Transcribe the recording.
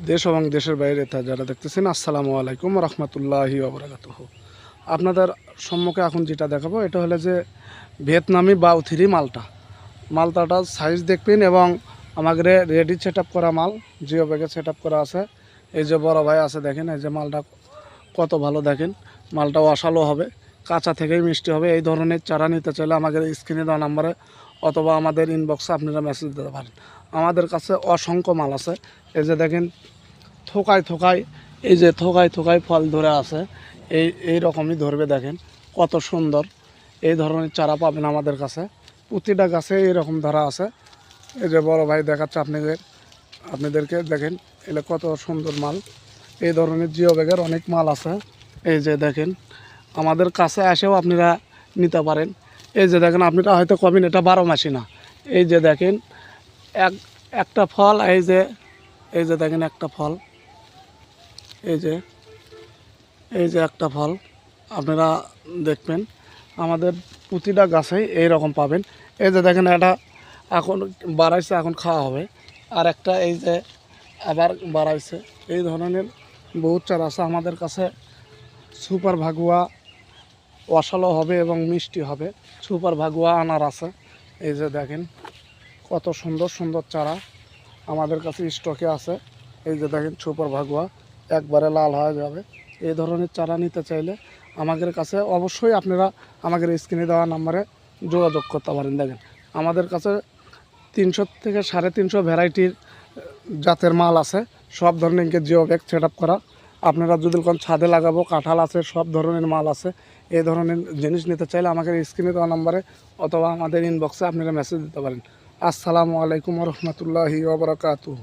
দেশ এবং দেশের বাইরে তা যারা দেখতেছেন, আসসালামু আলাইকুম রহমতুল্লাহি ওবরাকাতুহু। আপনাদের সম্মুখে এখন যেটা দেখাবো এটা হলো যে ভিয়েতনামি বাউ3 মালটাটার সাইজ দেখবেন এবং আমাদের রেডি সেট করা মাল, জিও ব্যাগে সেট করা আছে। এই যে বড় ভাই আছে দেখেন, এই যে মালটা কত ভালো দেখেন, মালটাও আসালো হবে, কাঁচা থেকেই মিষ্টি হবে। এই ধরনের চারা নিতে চাইলে আমাদের স্ক্রিনে দেওয়া নাম্বারে অথবা আমাদের ইনবক্সে আপনারা মেসেজ দিতে পারেন। আমাদের কাছে অসংখ্য মাল আছে। এই যে দেখেন থোকায় থোকায়, এই যে থোকায় থোকায় ফল ধরে আছে, এই রকমই ধরবে। দেখেন কত সুন্দর, এই ধরনের চারা পাবেন আমাদের কাছে। প্রতিটা গাছে এইরকম ধরা আছে। এই যে বড় ভাই দেখাচ্ছে আপনাদেরকে দেখেন, এগুলো কত সুন্দর মাল। এই ধরনের জিও ব্যাগের অনেক মাল আছে। এই যে দেখেন আমাদের কাছে এসেও আপনারা নিতে পারেন। এই যে দেখেন আপনারা হয়তো কবেন এটা 12 মাসি না। এই যে দেখেন একটা ফল, এই যে দেখেন একটা ফল, এই যে একটা ফল আপনারা দেখবেন। আমাদের প্রতিটা গাছেই এই রকম পাবেন। এই যে দেখেন এটা এখন বাড়াইছে, এখন খাওয়া হবে। আর একটা এই যে আবার বাড়াইছে। এই ধরনের বহুত চারা আছে আমাদের কাছে। সুপার ভাগুয়া অসালো হবে এবং মিষ্টি হবে। সুপার ভাগুয়া আনার আছে। এই যে দেখেন কত সুন্দর সুন্দর চারা আমাদের কাছে স্টকে আছে। এই যে দেখেন সুপার ভাগুয়া একবারে লাল হয়ে যাবে। এই ধরনের চারা নিতে চাইলে আমাদের কাছে অবশ্যই আপনারা আমাদের স্ক্রিনে দেওয়া নাম্বারে যোগাযোগ করতে পারেন। দেখেন আমাদের কাছে 300 থেকে 350 ভ্যারাইটির জাতের মাল আছে। সব ধরনের জিও ব্যাগ সেট করা। আপনারা যদি কোন ছাদে লাগাবো, কাঁঠাল আছে, সব ধরনের মাল আছে। এই ধরনের জিনিস নিতে চাইলে আমাদের স্ক্রিনে দেওয়া নাম্বারে অথবা আমাদের ইনবক্সে আপনারা মেসেজ দিতে পারেন। আসসালামু আলাইকুম রহমতুল্লাহি ওয়া বারাকাতুহু।